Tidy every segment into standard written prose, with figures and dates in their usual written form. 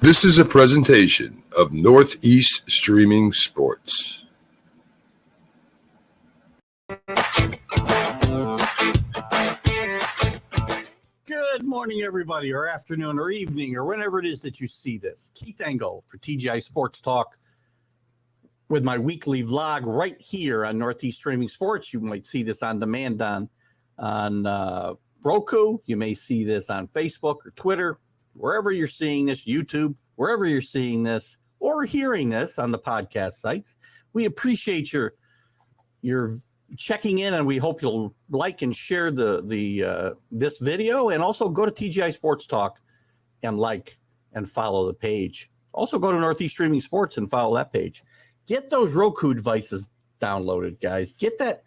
This is a presentation of Northeast Streaming Sports. Good morning, everybody, or afternoon, or evening, or whenever it is that you see this. Keith Engel for TGI Sports Talk with my weekly vlog right here on Northeast Streaming Sports. You might see this on demand on Roku. You may see this on Facebook or Twitter, wherever you're seeing this, YouTube, wherever you're seeing this or hearing this on the podcast sites. We appreciate your checking in, and we hope you'll like and share this video, and also go to TGI Sports Talk and like and follow the page. Also go to Northeast Streaming Sports and follow that page. Get those Roku devices downloaded, guys. Get that.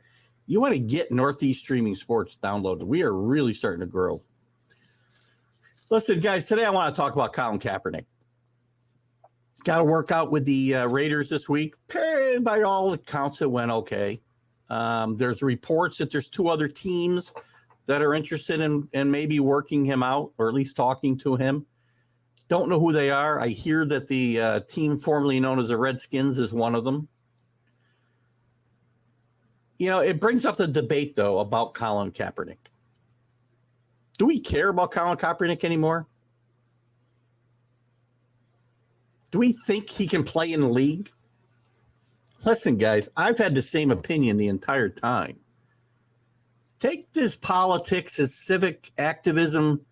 You want to get Northeast Streaming Sports downloaded. We are really starting to grow. Listen, guys, today I want to talk about Colin Kaepernick. Got to work out with the Raiders this week. By all accounts, it went okay. There's reports that there's two other teams that are interested in maybe working him out, or at least talking to him. Don't know who they are. I hear that the team formerly known as the Redskins is one of them. You know, it brings up the debate, though, about Colin Kaepernick. Do we care about Colin Kaepernick anymore? Do we think he can play in the league? Listen, guys, I've had the same opinion the entire time. Take this politics, this civic activism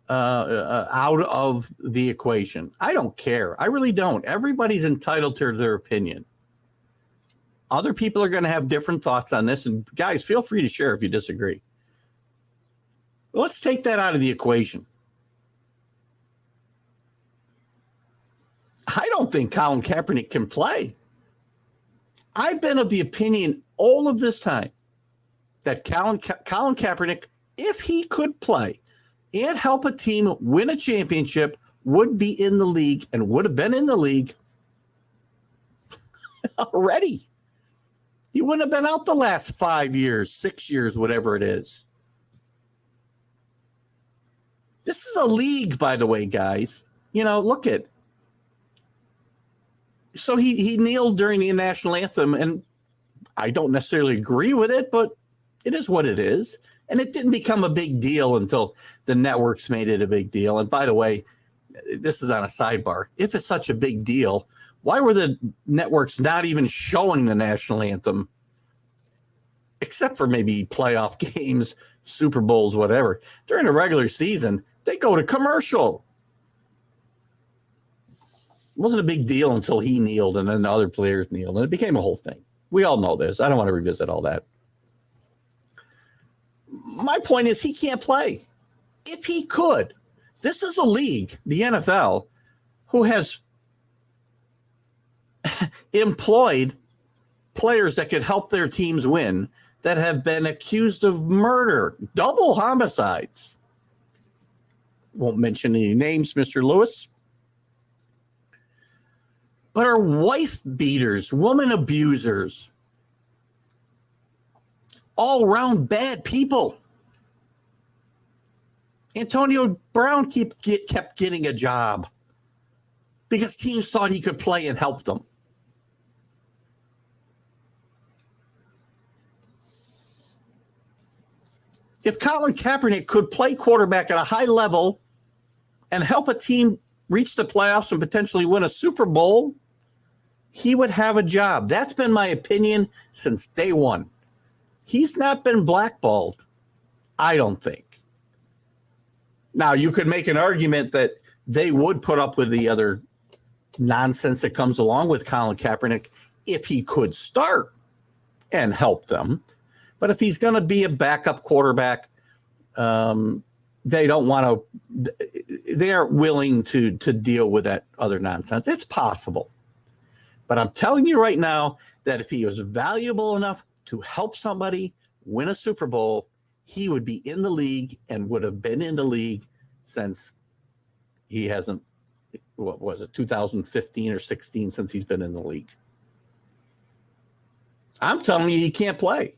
out of the equation. I don't care. I really don't. Everybody's entitled to their opinion. Other people are going to have different thoughts on this. And guys, feel free to share if you disagree. Let's take that out of the equation. I don't think Colin Kaepernick can play. I've been of the opinion all of this time that Colin Kaepernick, if he could play and help a team win a championship, would be in the league and would have been in the league already. He wouldn't have been out the last 5 years, 6 years, whatever it is. This is a league, by the way, guys. You know, look at. So he kneeled during the national anthem, and I don't necessarily agree with it, but it is what it is. And it didn't become a big deal until the networks made it a big deal. And by the way, this is on a sidebar. If it's such a big deal, why were the networks not even showing the national anthem, except for maybe playoff games, Super Bowls, whatever? During the regular season, they go to commercial. It wasn't a big deal until he kneeled and then the other players kneeled, and it became a whole thing. We all know this. I don't want to revisit all that. My point is he can't play. If he could, this is a league, the NFL, who has employed players that could help their teams win that have been accused of murder, double homicides. Won't mention any names, Mr. Lewis. But are wife beaters, woman abusers, all around bad people. Antonio Brown kept getting a job because teams thought he could play and help them. If Colin Kaepernick could play quarterback at a high level and help a team reach the playoffs and potentially win a Super Bowl, he would have a job. That's been my opinion since day one. He's not been blackballed, I don't think. Now, you could make an argument that they would put up with the other nonsense that comes along with Colin Kaepernick if he could start and help them. But if he's going to be a backup quarterback, they don't want to. They aren't willing to deal with that other nonsense. It's possible, but I'm telling you right now that if he was valuable enough to help somebody win a Super Bowl, he would be in the league and would have been in the league since he hasn't. What was it, 2015 or 16? Since he's been in the league. I'm telling you, he can't play.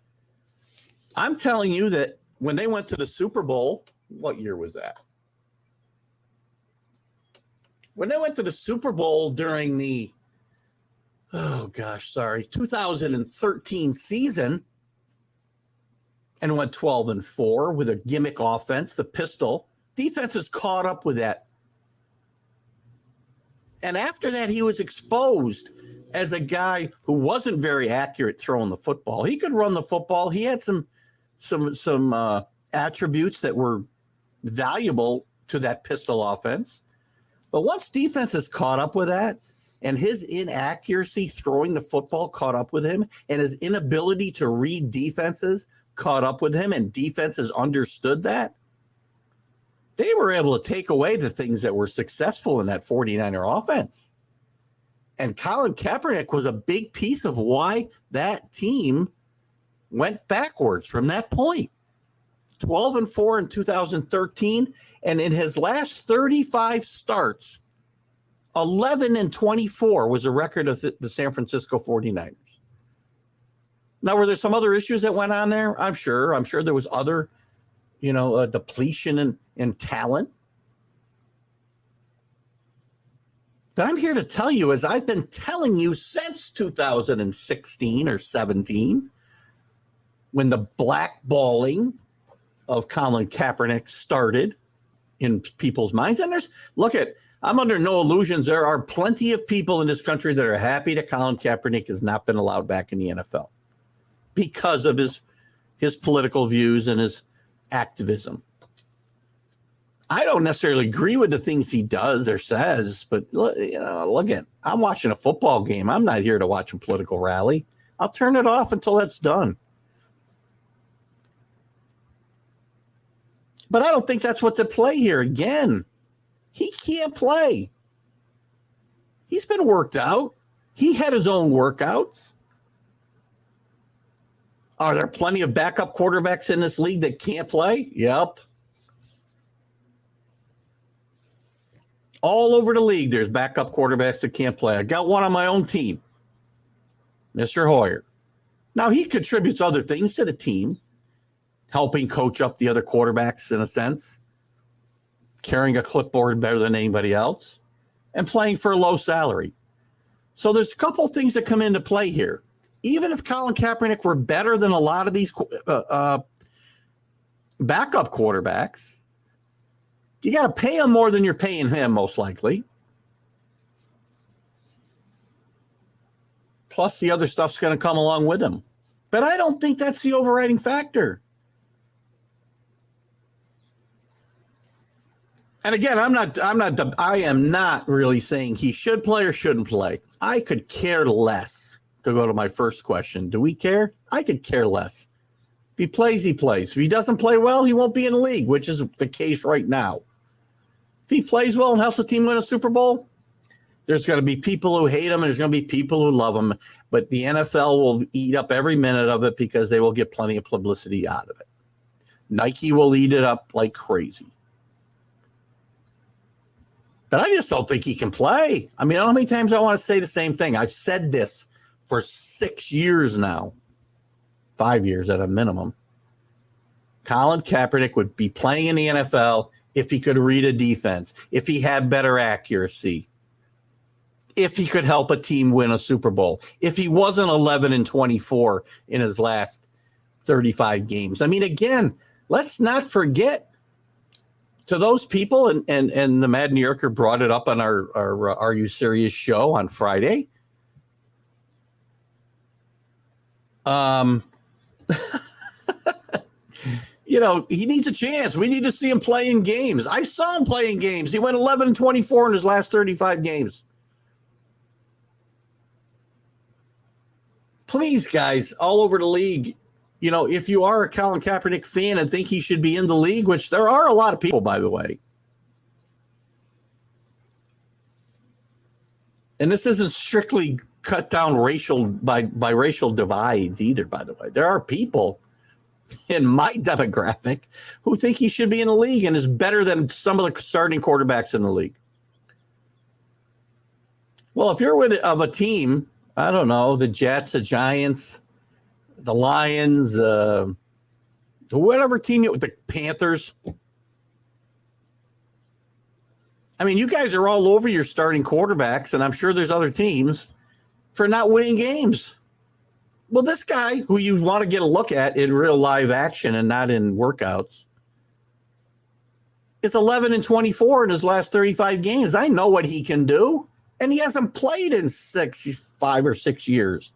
I'm telling you that when they went to the Super Bowl, what year was that? When they went to the Super Bowl during the 2013 season and went 12-4 with a gimmick offense, the pistol, defense has caught up with that. And after that, he was exposed as a guy who wasn't very accurate throwing the football. He could run the football. He had some attributes that were valuable to that pistol offense. But once defense has caught up with that, and his inaccuracy throwing the football caught up with him, and his inability to read defenses caught up with him, and defenses understood that, they were able to take away the things that were successful in that 49er offense. And Colin Kaepernick was a big piece of why that team went backwards from that point. 12-4 in 2013, and in his last 35 starts, 11-24 was a record of the San Francisco 49ers. Now, were there some other issues that went on there? I'm sure there was other, depletion in talent. But I'm here to tell you, as I've been telling you since 2016 or 17, when the blackballing of Colin Kaepernick started in people's minds. And I'm under no illusions. There are plenty of people in this country that are happy that Colin Kaepernick has not been allowed back in the NFL because of his political views and his activism. I don't necessarily agree with the things he does or says, but I'm watching a football game. I'm not here to watch a political rally. I'll turn it off until that's done. But I don't think that's what's at play here. Again, he can't play. He's been worked out. He had his own workouts. Are there plenty of backup quarterbacks in this league that can't play? Yep. All over the league, there's backup quarterbacks that can't play. I got one on my own team, Mr. Hoyer. Now, he contributes other things to the team, helping coach up the other quarterbacks in a sense, carrying a clipboard better than anybody else, and playing for a low salary. So there's a couple of things that come into play here. Even if Colin Kaepernick were better than a lot of these backup quarterbacks, you got to pay him more than you're paying him, most likely. Plus, the other stuff's going to come along with him. But I don't think that's the overriding factor. And again, I am not really saying he should play or shouldn't play. I could care less. To go to my first question, do we care? I could care less. If he plays, he plays. If he doesn't play well, he won't be in the league, which is the case right now. If he plays well and helps the team win a Super Bowl, there's going to be people who hate him and there's going to be people who love him. But the NFL will eat up every minute of it because they will get plenty of publicity out of it. Nike will eat it up like crazy. But I just don't think he can play. I mean, I don't know how many times I want to say the same thing. I've said this for 6 years now, 5 years at a minimum. Colin Kaepernick would be playing in the NFL if he could read a defense, if he had better accuracy, if he could help a team win a Super Bowl, if he wasn't 11-24 in his last 35 games. I mean, again, let's not forget, to those people, and the Mad New Yorker brought it up on our Are You Serious show on Friday. He needs a chance. We need to see him play in games. I saw him play in games. He went 11-24 in his last 35 games. Please, guys, all over the league, if you are a Colin Kaepernick fan and think he should be in the league, which there are a lot of people, by the way. And this isn't strictly cut down by racial divides either, by the way. There are people in my demographic who think he should be in the league and is better than some of the starting quarterbacks in the league. Well, if you're of a team, I don't know, the Jets, the Giants, the Lions, whatever team, the Panthers. I mean, you guys are all over your starting quarterbacks, and I'm sure there's other teams for not winning games. Well, this guy who you want to get a look at in real live action and not in workouts is 11-24 in his last 35 games. I know what he can do, and he hasn't played in 5 or 6 years.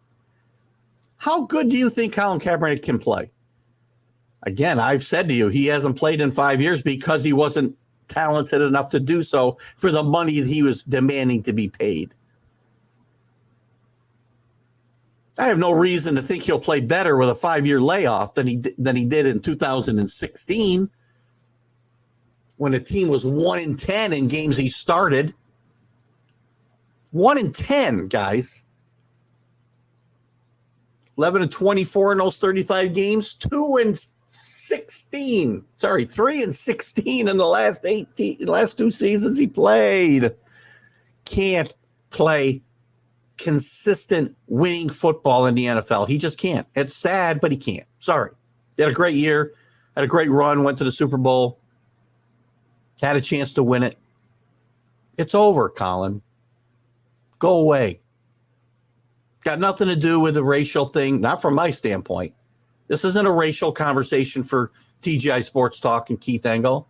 How good do you think Colin Kaepernick can play? Again, I've said to you, he hasn't played in 5 years because he wasn't talented enough to do so for the money that he was demanding to be paid. I have no reason to think he'll play better with a 5-year layoff than he did in 2016 when the team was 1-10 in games he started. 1-10, guys. 11-24 in those 35 games. 3-16 in the last 2 seasons he played. Can't play consistent winning football in the NFL. He just can't. It's sad, but he can't. Sorry. He had a great year, had a great run, went to the Super Bowl, had a chance to win it. It's over, Colin. Go away. Got nothing to do with the racial thing, not from my standpoint. This isn't a racial conversation for TGI Sports Talk and Keith Engel.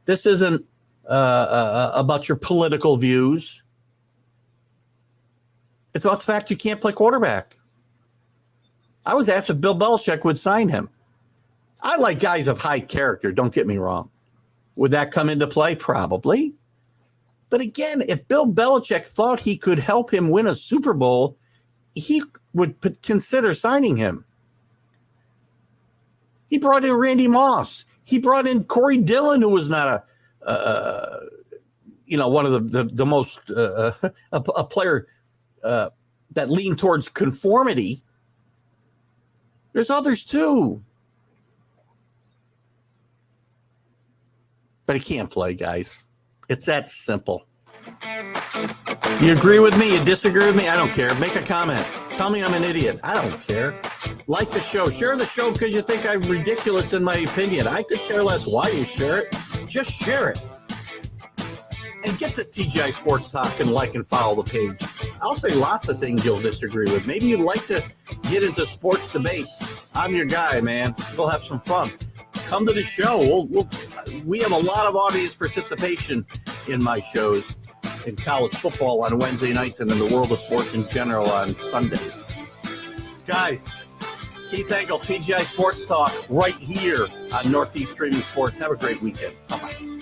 This isn't about your political views. It's about the fact you can't play quarterback. I was asked if Bill Belichick would sign him. I like guys of high character, don't get me wrong. Would that come into play? Probably. But again, if Bill Belichick thought he could help him win a Super Bowl, he would consider signing him. He brought in Randy Moss. He brought in Corey Dillon, who was not one of the most a player that leaned towards conformity. There's others too. But he can't play, guys. It's that simple. You agree with me? You disagree with me? I don't care. Make a comment. Tell me I'm an idiot. I don't care. Like the show. Share the show because you think I'm ridiculous in my opinion. I could care less why you share it. Just share it. And get to TGI Sports Talk and like and follow the page. I'll say lots of things you'll disagree with. Maybe you'd like to get into sports debates. I'm your guy, man. We'll have some fun. Come to the show. We have a lot of audience participation in my shows, in college football on Wednesday nights and in the world of sports in general on Sundays. Guys, Keith Engel, TGI Sports Talk, right here on Northeast Streaming Sports. Have a great weekend. Bye-bye.